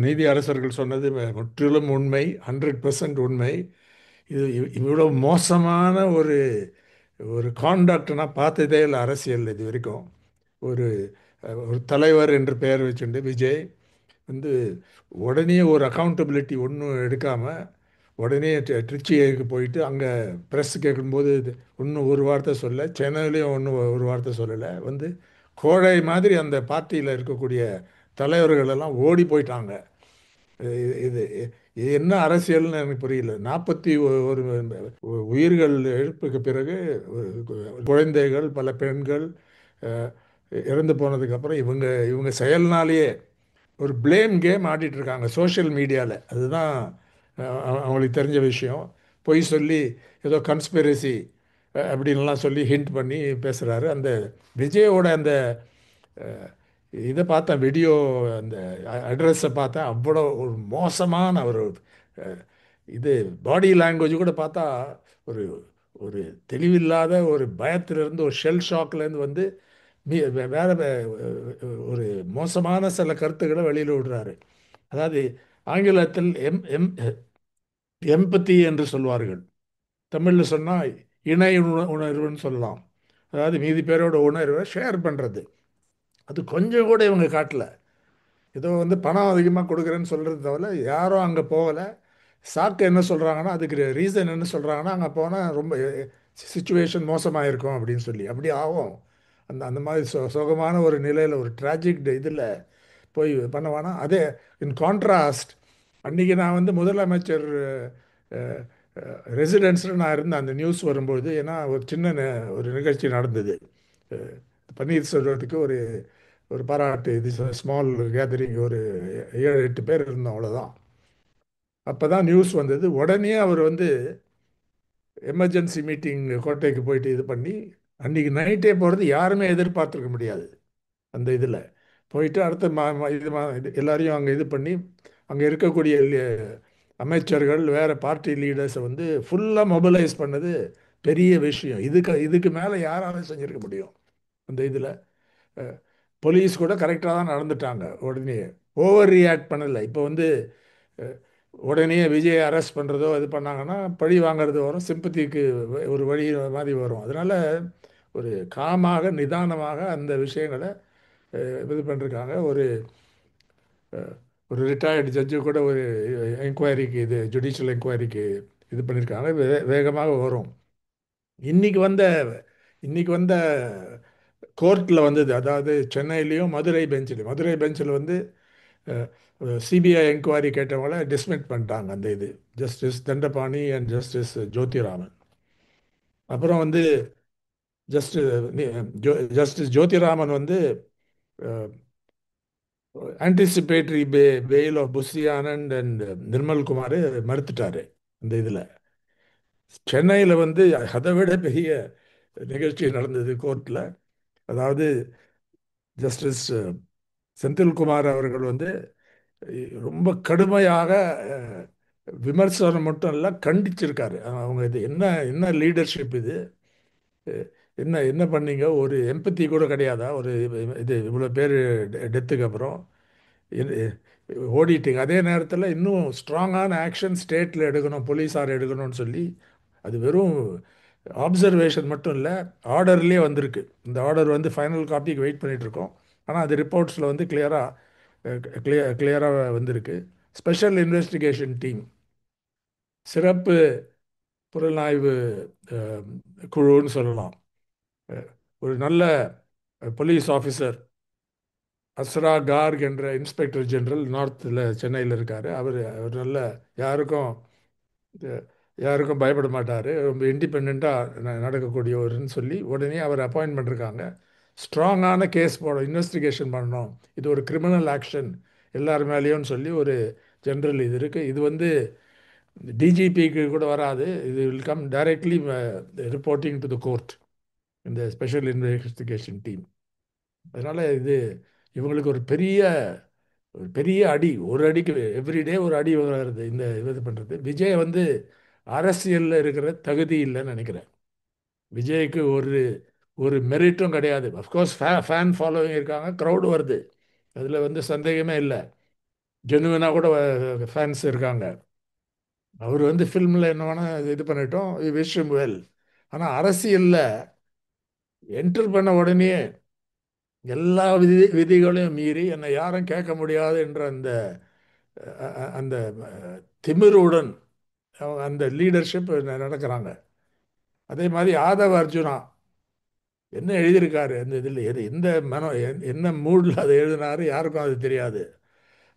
நீதி அரசர்கள் சொன்னது முற்றிலும் உண்மை, 100% உண்மை. இவ்வளவு மோசமான ஒரு ஒரு கான்டக்ட் நான் பார்த்ததே இல்லை அரசியல் இது வரைக்கும். ஒரு ஒரு தலைவர் என்று பெயர் வச்சுண்டு விஜய் வந்து உடனே ஒரு அக்கௌண்டபிலிட்டி ஒன்றும் எடுக்காமல் உடனே ட்ரிச்சிக்கு போயிட்டு அங்கே ப்ரெஸ் கேட்கும்போது ஒன்றும் ஒரு வார்த்தை சொல்ல, சென்னையிலையும் ஒன்றும் ஒரு வார்த்தை சொல்லலை. கோழை மாதிரி அந்த பார்ட்டியில் இருக்கக்கூடிய தலைவர்கள் எல்லாம் ஓடி போயிட்டாங்க. இது இது என்ன அரசியல்னு எனக்கு புரியல. 41 உயிர்கள் இழப்புக்கு பிறகு குழந்தைகள், பல பெண்கள் அஹ், இறந்து போனதுக்கப்புறம் இவங்க இவங்க செயல்னாலேயே ஒரு ப்ளேம் கேம் ஆடிட்டு இருக்காங்க சோஷியல் மீடியாவில். அதுதான் அவங்களுக்கு தெரிஞ்ச விஷயம். பொய் சொல்லி ஏதோ கன்ஸ்பிரசி அப்படின்லாம் சொல்லி ஹிண்ட் பண்ணி பேசுகிறாரு. அந்த விஜயோட அந்த அஹ், இதை பார்த்தேன், வீடியோ, அந்த அட்ரஸை பார்த்தேன். அவ்வளோ ஒரு மோசமான ஒரு அஹ், இது பாடி லாங்குவேஜ் கூட பார்த்தா ஒரு ஒரு தெளிவில்லாத ஒரு பயத்திலிருந்து, ஒரு ஷெல் ஷாக்லேருந்து வேற ஒரு மோசமான சில கருத்துக்களை வெளியில் விடுறாரு. அதாவது ஆங்கிலத்தில் எம்பத்தி என்று சொல்வார்கள். தமிழில் சொன்னால் இணை உணர்வுன்னு சொல்லலாம். அதாவது மீதி பேரோட உணர்வை ஷேர் பண்ணுறது. அது கொஞ்சம் கூட இவங்க காட்டல. ஏதோ பணம் அதிகமாக கொடுக்குறேன்னு சொல்கிறது தவிர யாரும் அங்கே போகலை. சாக்கு என்ன சொல்கிறாங்கன்னா, அதுக்கு ரீசன் என்ன சொல்கிறாங்கன்னா, அங்கே போனால் ரொம்ப சுச்சுவேஷன் மோசமாக இருக்கும் அப்படின்னு சொல்லி. அப்படி ஆகும். அந்த அந்த மாதிரி சோகமான ஒரு நிலையில், ஒரு ட்ராஜிக் இதில் போய் பண்ண வேணாம். அதே இன் கான்ட்ராஸ்ட், அன்றைக்கி நான் முதலமைச்சர் ரெசிடென்ஸில் நான் இருந்தேன் அந்த நியூஸ் வரும்பொழுது. ஏன்னா ஒரு சின்ன ஒரு நிகழ்ச்சி நடந்தது. அஹ், பன்னீர்செல்வத்துக்கு ஒரு ஒரு பாராட்டு, இது ஸ்மால் கேதரிங், ஒரு 7-8 பேர் இருந்தோம், அவ்வளோதான். அப்போ தான் நியூஸ் வந்தது. உடனே அவர் எமர்ஜென்சி மீட்டிங் கோட்டைக்கு போயிட்டு இது பண்ணி அன்றைக்கி நைட்டே போகிறது யாருமே எதிர்பார்த்துருக்க முடியாது. அந்த இதில் போயிட்டு அடுத்த இது எல்லாரையும் அங்கே இது பண்ணி அங்கே இருக்கக்கூடிய அமைச்சர்கள், வேறு பார்ட்டி லீடர்ஸை ஃபுல்லாக மொபிலைஸ் பண்ணது பெரிய விஷயம். இதுக்கு மேலே யாராலும் செஞ்சுருக்க முடியும் அந்த இதில். போலீஸ் கூட கரெக்டாக தான் நடந்துட்டாங்க. உடனே ஓவர் ரியாக்ட் பண்ணலை. இப்போ அஹ், உடனே விஜய் அரெஸ்ட் பண்ணுறதோ இது பண்ணாங்கன்னா பழி வாங்கிறது வரும், சிம்பத்திக்கு ஒரு வழி மாதிரி வரும். அதனால் ஒரு காமாக நிதானமாக அந்த விஷயங்களை இது பண்ணிருக்காங்க. அஹ், ஒரு ரிட்டையர்டு ஜட்ஜு கூட ஒரு என்கொயரிக்கு, இது ஜுடிஷியல் என்கொயரிக்கு இது பண்ணியிருக்காங்க. வேகமாக வரும். இன்னைக்கு வந்த இன்னைக்கு வந்த கோர்ட்டில் வந்தது, அதாவது சென்னையிலையும் மதுரை பெஞ்சில் சிபிஐ என்கொயரி கேட்டவங்கள டிஸ்மிஸ் பண்ணிட்டாங்க. அந்த இது justice Dhandapani and justice Jothiraman. அப்புறம் justice Jothiraman anticipatory bail of Bushi Anand and Nirmal Kumar மறுத்துட்டாரு அந்த இதில். சென்னையில் அதை விட பெரிய நிகழ்ச்சி நடந்தது கோர்ட்டில். அதாவது ஜஸ்டிஸ் செந்தில்குமார் அவர்கள் ரொம்ப கடுமையாக அஹ், விமர்சனம் மட்டும் இல்லை, கண்டிச்சிருக்காரு. அவங்க இது என்ன என்ன லீடர்ஷிப் இது? அஹ், என்ன என்ன பண்ணீங்க? ஒரு எம்பத்தி கூட கிடையாதா? ஒரு இது இவ்வளோ பேர் டெத்துக்கு அப்புறம் இது ஓடிட்டிங்க. அதே நேரத்தில் இன்னும் ஸ்ட்ராங்கான ஆக்ஷன் ஸ்டேட்டில் எடுக்கணும், போலீஸார் எடுக்கணும்னு சொல்லி. அது வெறும் ஆப்சர்வேஷன் மட்டும் இல்லை, ஆர்டர்லேயே வந்திருக்கு. இந்த ஆர்டர் ஃபைனல் காப்பிக்கு வெயிட் பண்ணிட்டு இருக்கோம். ஆனால் அது ரிப்போர்ட்ஸில் கிளியராக வந்திருக்கு. ஸ்பெஷல் இன்வெஸ்டிகேஷன் டீம், சிறப்பு புலனாய்வு அஹ், குழுன்னு சொல்லலாம். அஹ், ஒரு நல்ல போலீஸ் ஆஃபீஸர் அஸ்ரா கார்க் என்ற இன்ஸ்பெக்டர் ஜெனரல் நார்த்தில் சென்னையில் இருக்கார். அவர் நல்ல, யாருக்கும் அஹ், யாருக்கும் பயப்பட மாட்டார், ரொம்ப இண்டிபெண்ட்டாக நடக்கக்கூடியவர்னு சொல்லி உடனே அவர் அப்பாயின்ட் பண்ணிருக்காங்க. ஸ்ட்ராங்கான கேஸ் இன்வெஸ்டிகேஷன் பண்ணணும், இது ஒரு கிரிமினல் ஆக்ஷன் எல்லார் மேலேயும்னு சொல்லி ஒரு ஜெனரல் இது இருக்குது. இது டிஜிபிக்கு கூட வராது. இது will come directly reporting to the court, இந்த ஸ்பெஷல் இன்வெஸ்டிகேஷன் டீம். அதனால் இவங்களுக்கு ஒரு பெரிய அடி, ஒரு அடிக்கு எவ்ரிடே ஒரு அடி வருது இந்த இது பண்ணுறது. விஜய் அரசியலில் இருக்கிற தகுதி இல்லைன்னு நினைக்கிறேன். விஜய்க்கு ஒரு ஒரு மெரிட்டும் கிடையாது. அஃப்கோர்ஸ் ஃபேன் ஃபாலோவிங் இருக்காங்க, க்ரௌடு வருது, அதில் சந்தேகமே இல்லை. ஜெனுவினாக கூட ஃபேன்ஸ் இருக்காங்க. அவர் வந்து ஃபில்மில் என்ன வேணால் இது பண்ணிட்டோம், விஷ் ஹிம் வெல். ஆனால் அரசியலில் என்டர் பண்ண உடனே எல்லா விதிகளையும் மீறி என்னை யாரும் கேட்க முடியாது என்ற அந்த அந்த திமிருடன் அந்த லீடர்ஷிப் நடக்கிறாங்க. அதே மாதிரி ஆதவ அர்ஜுனா என்ன எழுதியிருக்காரு அந்த இதில், எந்த மனம் என்ன மூடில் அதை எழுதினாரு யாருக்கும் அது தெரியாது.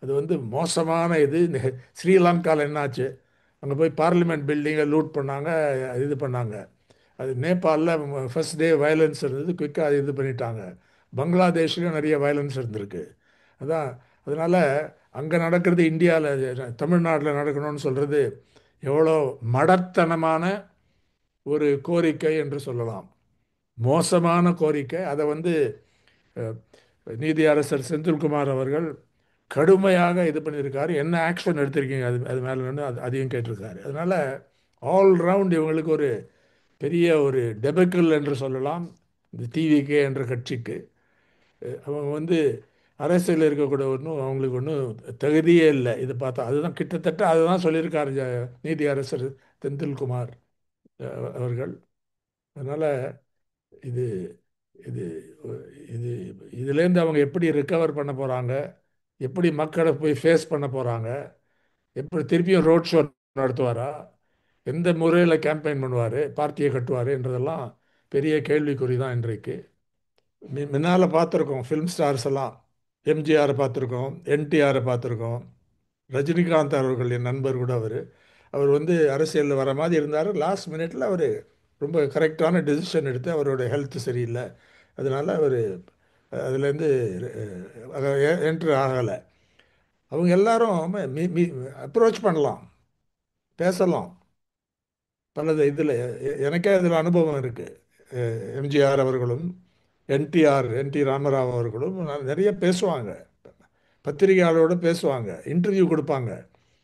அது வந்து மோசமான இது. இந்த ஸ்ரீலங்காவில் என்னாச்சு, அங்கே போய் பார்லிமெண்ட் பில்டிங்கை லூட் பண்ணாங்க, இது பண்ணாங்க. அது நேபாளில் ஃபர்ஸ்ட் டே வயலன்ஸ் இருந்தது, குயிக்காக அது இது பண்ணிட்டாங்க. பங்களாதேஷ்லேயும் நிறைய வயலன்ஸ் இருந்திருக்கு. அதான் அதனால் அங்கே நடக்கிறது இந்தியாவில் தமிழ்நாட்டில் நடக்கணும்னு சொல்கிறது எவ்வளோ மடத்தனமான ஒரு கோரிக்கை என்று சொல்லலாம். மோசமான கோரிக்கை. அதை வந்து அஹ், நீதியரசர் செந்தில்குமார் அவர்கள் கடுமையாக இது பண்ணியிருக்காரு. என்ன ஆக்ஷன் எடுத்திருக்கீங்க அது அது மேலே அதையும் கேட்டிருக்காரு. அதனால் ஆல் ரவுண்ட் இவங்களுக்கு ஒரு பெரிய ஒரு டெபக்கிள் என்று சொல்லலாம் இந்த டிவிகே என்ற கட்சிக்கு. அவங்க வந்து அரசியலில் இருக்கக்கூடிய ஒன்றும் அவங்களுக்கு ஒன்றும் தகுதியே இல்லை. இது பார்த்தா அதுதான் கிட்டத்தட்ட அதுதான் சொல்லியிருக்காரு நீதியரசர் செந்தில்குமார் அவர்கள். அதனால் இது இது இது இதுலேருந்து அவங்க எப்படி ரிக்கவர் பண்ண போகிறாங்க, எப்படி மக்களை போய் ஃபேஸ் பண்ண போகிறாங்க, எப்படி திருப்பியும் ரோட் ஷோ நடத்துவாரா, எந்த முறையில் கேம்பெயின் பண்ணுவார், பார்ட்டியை கட்டுவார் என்றதெல்லாம் பெரிய கேள்விக்குறி தான் இன்றைக்கு. முன்னால் பார்த்துருக்கோம் ஃபிலிம் ஸ்டார்ஸ் எல்லாம். எம்ஜிஆரை பார்த்துருக்கோம், என்டிஆரை பார்த்துருக்கோம், ரஜினிகாந்த் அவர்கள் என் நண்பர் கூட. அவர் அவர் வந்து அரசியலில் வர மாதிரி இருந்தார். லாஸ்ட் மினிட்ல அவர் ரொம்ப கரெக்டான டெசிஷன் எடுத்து, அவரோட ஹெல்த் சரியில்லை, அதனால் அவர் அதுலேருந்து என்ட்ரு ஆகலை. அவங்க எல்லாரும் அப்ரோச் பண்ணலாம், பேசலாம். பலது இதில் எனக்கே அதில் அனுபவம் இருக்குது. எம்ஜிஆர் அவர்களும் என்டி ராமராவ் அவர்களும் நிறைய பேசுவாங்க, பத்திரிகையாளரோடு பேசுவாங்க, இன்டர்வியூ கொடுப்பாங்க.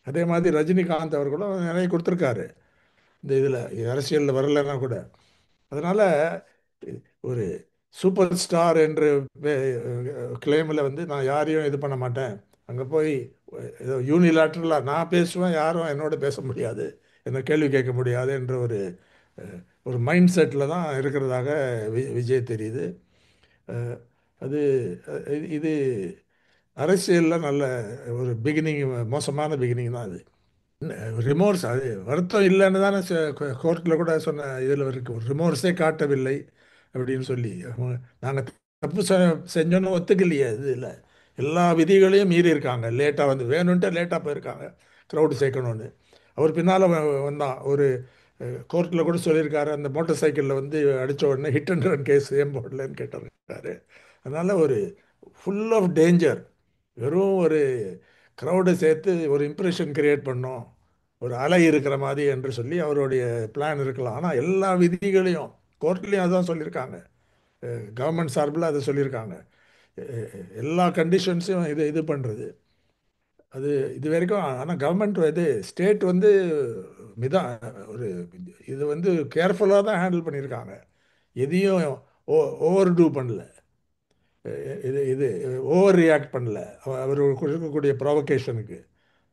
அதே மாதிரி ரஜினிகாந்த் அவர்களும் நிறைய கொடுத்துருக்காரு இந்த இதில், அரசியலில் வரலைன்னா கூட. அதனால் ஒரு சூப்பர் ஸ்டார் என்று கிளைமில் வந்து நான் யாரையும் இது பண்ண மாட்டேன், அங்கே போய் ஏதோ யூனிலேட்ரலாக நான் பேசுவேன், யாரும் என்னோட பேச முடியாது, என்ன கேள்வி கேட்க முடியாது என்ற ஒரு ஒரு மைண்ட் செட்டில் தான் இருக்கிறதாக விஜய் தெரியுது. அஹ், அது இது அரசியலில் நல்ல ஒரு பிகினிங், மோசமான பிகினிங் தான் அது. ரிமோர்ஸ் அது வருத்தம் இல்லைன்னு தானே கோர்ட்டில் கூட சொன்ன இதில் இருக்கு, ஒரு ரிமோர்ஸே காட்டவில்லை அப்படின்னு சொல்லி. நாங்கள் தப்பு செஞ்சோன்னு ஒத்துக்கலையே இதில். எல்லா விதிகளையும் மீறி இருக்காங்க. லேட்டாக வந்து வேணும்ன்ட்டு லேட்டாக போயிருக்காங்க க்ரௌடு சேர்க்கணுன்னு. அவர் பின்னால் வந்தான் ஒரு கோர்ட்டில் கூட சொல்லியிருக்காரு, அந்த மோட்டார் சைக்கிளில் வந்து அடித்த உடனே ஹிட் அண்ட் ரன் கேஸ் ஏன் போடலன்னு கேட்டிருக்காரு. அதனால் ஒரு ஃபுல் ஆஃப் டேஞ்சர். வெறும் ஒரு க்ரௌடை சேர்த்து ஒரு இம்ப்ரெஷன் கிரியேட் பண்ணோம், ஒரு அலை இருக்கிற மாதிரி என்று சொல்லி அவருடைய பிளான் இருக்கலாம். ஆனால் எல்லா விதிகளையும் கோர்ட்லேயும் அதான் சொல்லியிருக்காங்க, கவர்மெண்ட் சார்பில் அதை சொல்லியிருக்காங்க. எல்லா கண்டிஷன்ஸையும் இது இது பண்ணுறது அது இது வரைக்கும். ஆனால் கவர்மெண்ட் இது ஸ்டேட் வந்து மிதா ஒரு இது வந்து கேர்ஃபுல்லாக தான் ஹேண்டில் பண்ணியிருக்காங்க. எதையும் ஓவர் டூ பண்ணல, இது இது ஓவர் ரியாக்ட் பண்ணல அவர் கொடுக்கக்கூடிய ப்ராவகேஷனுக்கு.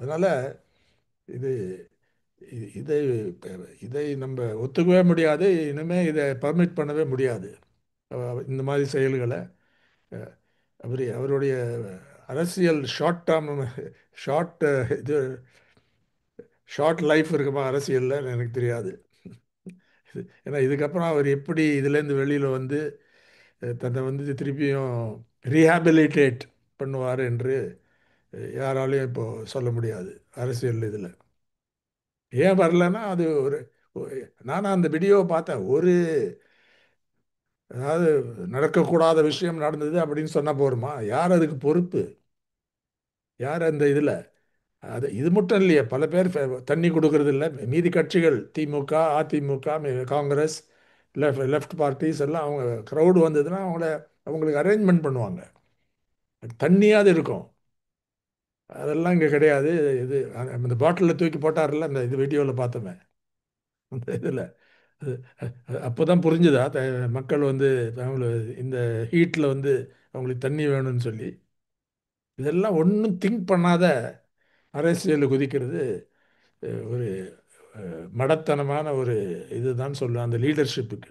அதனால் இது இதை இதை நம்ம ஒத்துக்கவே முடியாது, இனிமேல் இதை பர்மிட் பண்ணவே முடியாது இந்த மாதிரி செயல்களை. அவருடைய அரசியல் ஷார்ட் டேர்ம், ஷார்ட் இது ஷார்ட் லைஃப் இருக்குமா அரசியலில் எனக்கு தெரியாது. ஏன்னா இதுக்கப்புறம் அவர் எப்படி இதுலேருந்து வெளியில் வந்து தன்னை வந்து திருப்பியும் ரீஹாபிலிட்டேட் பண்ணுவார் என்று யாராலையும் இப்போ சொல்ல முடியாது அரசியல் இதில். ஏன் வரலன்னா அது ஒரு நானும் அந்த வீடியோவை பார்த்தேன். ஒரு அதாவது நடக்கக்கூடாத விஷயம் நடந்தது அப்படின்னு சொன்னால் போருமா? யார் அதுக்கு பொறுப்பு? யார் அந்த இதில்? அது இது மட்டும் இல்லையே, பல பேர் தண்ணி கொடுக்கறது இல்லை. மீதி கட்சிகள் திமுக, அதிமுக, காங்கிரஸ், லெஃப்ட் பார்ட்டிஸ் எல்லாம் அவங்க க்ரௌடு வந்ததுன்னா அவங்களுக்கு அரேஞ்ச்மெண்ட் பண்ணுவாங்க, தண்ணியாவது இருக்கும். அதெல்லாம் இங்கே கிடையாது. இது இந்த பாட்டிலில் தூக்கி போட்டார்ல, அந்த இது வீடியோவில் பார்த்தோமே அந்த இதில். அப்போ தான் புரிஞ்சுதா மக்கள் வந்து அவங்கள இந்த ஹீட்டில் வந்து அவங்களுக்கு தண்ணி வேணும்னு சொல்லி. இதெல்லாம் ஒன்றும் திங்க் பண்ணாத அரசியலில் குதிக்கிறது ஒரு மடத்தனமான ஒரு இதுதான் சொல்லுவேன் அந்த லீடர்ஷிப்புக்கு.